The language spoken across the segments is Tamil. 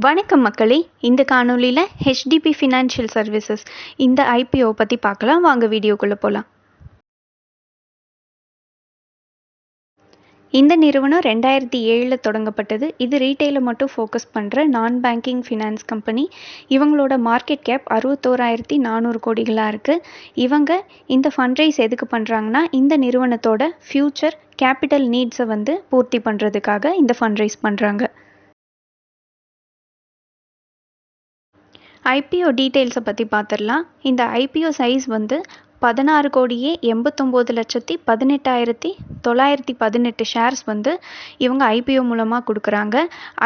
வணக்கம் மக்களே, இந்த காணொளியில் ஹெச்டிபி ஃபினான்ஷியல் சர்வீசஸ் இந்த ஐபிஓ பற்றி பார்க்கலாம். வாங்க வீடியோக்குள்ளே போகலாம். இந்த நிறுவனம் 2007 தொடங்கப்பட்டது. இது ரீட்டைலில் மட்டும் ஃபோக்கஸ் பண்ணுற நான் பேங்கிங் ஃபினான்ஸ் கம்பெனி. இவங்களோட மார்க்கெட் கேப் 61,400 கோடிகளாக இருக்குது. இவங்க இந்த ஃபண்ட்ரைஸ் எதுக்கு பண்ணுறாங்கன்னா, இந்த நிறுவனத்தோட ஃப்யூச்சர் கேபிட்டல் நீட்ஸை பூர்த்தி பண்ணுறதுக்காக இந்த ஃபண்ட்ரைஸ் பண்ணுறாங்க. ஐபிஓ டீட்டெயில்ஸை பற்றி பார்த்துடலாம். இந்த ஐபிஓ சைஸ் 16,89,18,918 ஷேர்ஸ் இவங்க ஐபிஓ மூலமாக கொடுக்குறாங்க.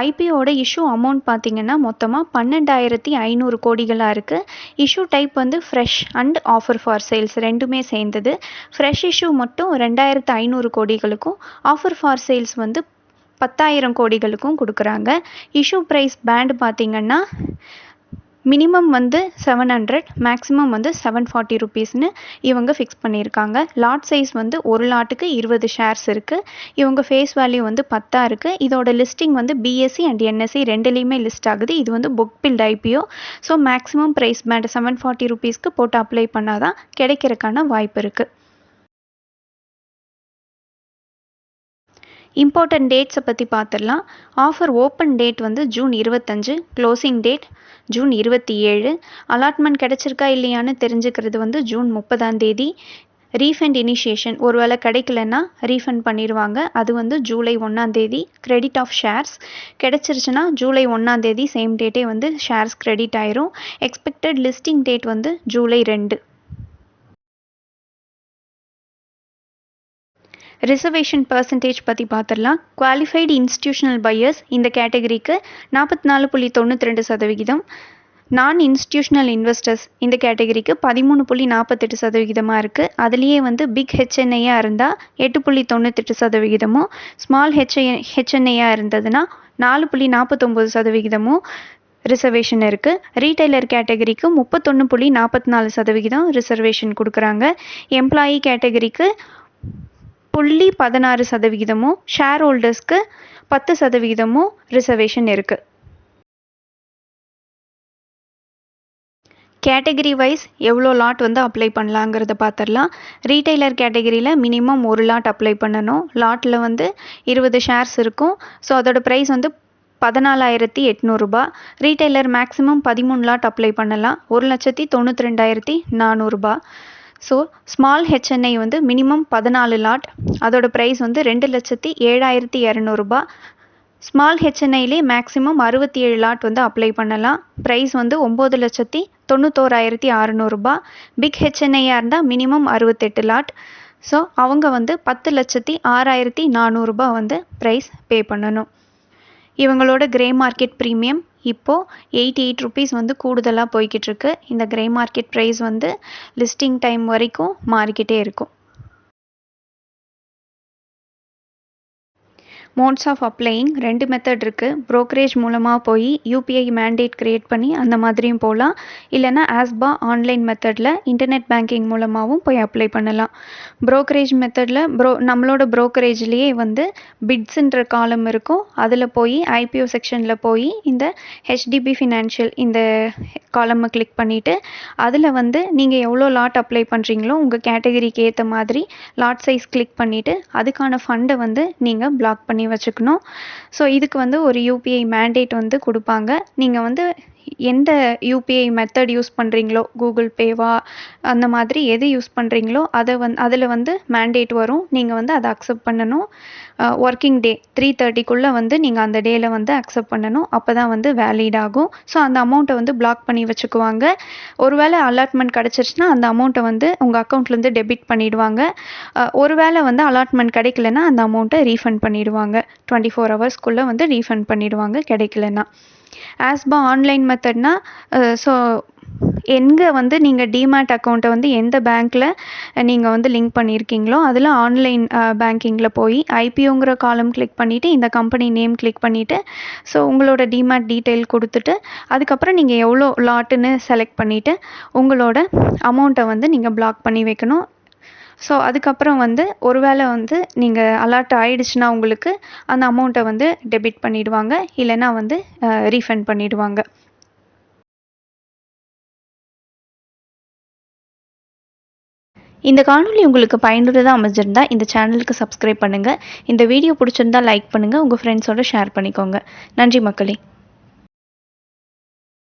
ஐபிஓட இஷ்யூ அமௌண்ட் பார்த்திங்கன்னா மொத்தமாக 12,500 கோடிகளாக இருக்குது. Issue type fresh and offer for sales ரெண்டுமே சேர்ந்தது. ஃப்ரெஷ் இஷ்யூ மட்டும் 2,500 கோடிகளுக்கும், ஆஃபர் ஃபார் சேல்ஸ் 10,000 கோடிகளுக்கும் கொடுக்குறாங்க. இஷ்யூ ப்ரைஸ் பேண்ட் பார்த்திங்கன்னா மினிமம் 700, மேக்ஸிமம் 740 ருபீஸ்னு இவங்க ஃபிக்ஸ் பண்ணியிருக்காங்க. லாட் சைஸ் ஒரு லாட்டுக்கு 20 ஷேர்ஸ் இருக்குது. இவங்க ஃபேஸ் வேல்யூ 10 இருக்குது. இதோட லிஸ்டிங் பிஎஸ்சி அண்ட் என்எஸ்சி ரெண்டுலேயுமே லிஸ்ட் ஆகுது. இது book build IPO. So maximum price band 740 ருபீஸ்க்கு போட்டு அப்ளை பண்ணாதான் கிடைக்கிறதுக்கான வாய்ப்பு இருக்குது. இம்பார்ட்டன்ட் டேட்ஸை பற்றி பார்த்துடலாம். Offer open date June 25, closing date June 27. Allotment கிடச்சிருக்கா இல்லையான்னு தெரிஞ்சுக்கிறது ஜூன் 30 ரீஃபண்ட் இனிஷியேஷன் ஒருவேளை கிடைக்கலன்னா ரீஃபண்ட் பண்ணிடுவாங்க. அது ஜூலை 1 கிரெடிட் ஆஃப் ஷேர்ஸ் கிடச்சிருச்சுன்னா ஜூலை 1 சேம் டேட்டே ஷேர்ஸ் கிரெடிட் ஆயிரும். Expected listing date July 2. Reservation percentage பற்றி பார்த்துடலாம். குவாலிஃபைடு இன்ஸ்டிடியூஷனல் பையர்ஸ் இந்த கேட்டகரிக்கு 44.92%, நான் இன்ஸ்டிடியூஷனல் இன்வெஸ்டர்ஸ் இந்த கேட்டகரிக்கு 13.48% இருக்குது. அதுலேயே பிக் ஹெச்என்ஐயாக இருந்தால் 8.98%, ஸ்மால் ஹெச்என்ஐயாக இருந்ததுன்னா 4.49% ரிசர்வேஷன் இருக்குது. ரீட்டைலர் கேட்டகரிக்கு 31.44% ரிசர்வேஷன் கொடுக்குறாங்க. எம்ப்ளாயி கேட்டகரிக்கு 0.16%, ஷேர் ஹோல்டர்ஸ்க்கு 10% ரிசர்வேஷன் இருக்குது. கேட்டகரி வைஸ் எவ்வளோ லாட் அப்ளை பண்ணலாங்கிறத பார்த்துடலாம். ரீட்டைலர் கேட்டகரியில் மினிமம் 1 லாட் அப்ளை பண்ணணும். லாட்டில் 20 ஷேர்ஸ் இருக்கும். ஸோ அதோட ப்ரைஸ் 14,800 ரூபாய். ரீட்டைலர் மேக்ஸிமம் 13 லாட் அப்ளை பண்ணலாம். 1,92,400 ரூபாய். So small HNI minimum 14 lot, அதோட ப்ரைஸ் 2,07,200 ரூபாய். ஸ்மால் ஹெச்என்ஐலே மேக்ஸிமம் 67 லாட் அப்ளை பண்ணலாம். ப்ரைஸ் 9,91,600 ரூபாய். பிக் ஹெச்என்ஐயாக இருந்தால் மினிமம் 68 லாட். ஸோ அவங்க 10,06,400 ரூபாய் ப்ரைஸ் பே பண்ணணும். இவங்களோட கிரே மார்க்கெட் ப்ரீமியம் இப்போது 88 ருபீஸ் கூடுதலாக போய்கிட்டு இருக்கு. இந்த grey market price listing time வரைக்கும் மாறிக்கிட்டே இருக்கும். மோட்ஸ் ஆஃப் அப்ளையிங் 2 மெத்தட் இருக்குது. ப்ரோக்கரேஜ் மூலமாக போய் யூபிஐ மேண்டேட் க்ரியேட் பண்ணி அந்த மாதிரியும் போகலாம். இல்லைனா ஆஸ்பா ஆன்லைன் மெத்தடில் இன்டர்நெட் பேங்கிங் மூலமாகவும் போய் அப்ளை பண்ணலாம். ப்ரோக்கரேஜ் மெத்தடில் நம்மளோட ப்ரோக்கரேஜ்லேயே பிட்ஸுன்ற காலம் இருக்கும். அதில் போய் ஐபிஓ செக்ஷனில் போய் இந்த ஹெச்டிபி ஃபினான்ஷியல் இந்த காலமை கிளிக் பண்ணிவிட்டு அதில் நீங்கள் எவ்வளோ லாட் அப்ளை பண்ணுறீங்களோ உங்கள் கேட்டகரிக்கு ஏற்ற மாதிரி லாட் சைஸ் கிளிக் பண்ணிவிட்டு அதுக்கான ஃபண்டை நீங்கள் பிளாக் பண்ணி வச்சுக்கணும். ஸோ இதுக்கு ஒரு யூபிஐ மேண்டேட் கொடுப்பாங்க. நீங்கள் எந்த யூபிஐ மெத்தட் யூஸ் பண்ணுறீங்களோ, கூகுள் பேவா அந்த மாதிரி எது யூஸ் பண்ணுறீங்களோ அதை அதில் மேண்டேட் வரும். நீங்கள் அதை அக்செப்ட் பண்ணணும். ஒர்க்கிங் டே 3:30க்குள்ளே நீங்கள் அந்த டேயில் அக்செப்ட் பண்ணணும். அப்போ தான் வேலிட் ஆகும். ஸோ அந்த அமௌண்ட்டை பிளாக் பண்ணி வச்சுக்குவாங்க. ஒருவேளை அலாட்மெண்ட் கிடச்சிருச்சுன்னா அந்த அமௌண்ட்டை உங்கள் அக்கௌண்ட்லேருந்து டெபிட் பண்ணிவிடுவாங்க. ஒருவேளை அலாட்மெண்ட் கிடைக்கலன்னா அந்த அமௌண்ட்டை ரீஃபண்ட் பண்ணிவிடுவாங்க. 24 ஹவர்ஸ்க்குள்ளே ரீஃபண்ட் பண்ணிவிடுவாங்க கிடைக்கலன்னா. ஆஸ்பா ஆன்லைன் மெத்தட்னா ஸோ எங்கே நீங்கள் டிமேட் அக்கௌண்ட்டை எந்த பேங்க்கில் நீங்கள் லிங்க் பண்ணியிருக்கீங்களோ அதில் ஆன்லைன் பேங்கிங்கில் போய் ஐபிஓங்கிற காலம் கிளிக் பண்ணிவிட்டு இந்த கம்பெனி நேம் கிளிக் பண்ணிவிட்டு ஸோ உங்களோட டிமேட் டீட்டெயில் கொடுத்துட்டு அதுக்கப்புறம் நீங்கள் எவ்வளோ லாட்டுன்னு செலக்ட் பண்ணிவிட்டு உங்களோட அமௌண்ட்டை நீங்கள் பிளாக் பண்ணி வைக்கணும். ஸோ அதுக்கப்புறம் வந்து ஒருவேளை வந்து நீங்கள் அலாட் ஆயிடுச்சுன்னா உங்களுக்கு அந்த அமௌண்ட்டை வந்து டெபிட் பண்ணிடுவாங்க, இல்லைன்னா வந்து ரீஃபண்ட் பண்ணிடுவாங்க. இந்த காணொளி உங்களுக்கு பயனுள்ளதாக அமைஞ்சிருந்தா இந்த சேனலுக்கு சப்ஸ்கிரைப் பண்ணுங்கள். இந்த வீடியோ பிடிச்சிருந்தா லைக் பண்ணுங்கள், உங்கள் ஃப்ரெண்ட்ஸோட ஷேர் பண்ணிக்கோங்க. நன்றி மக்களே.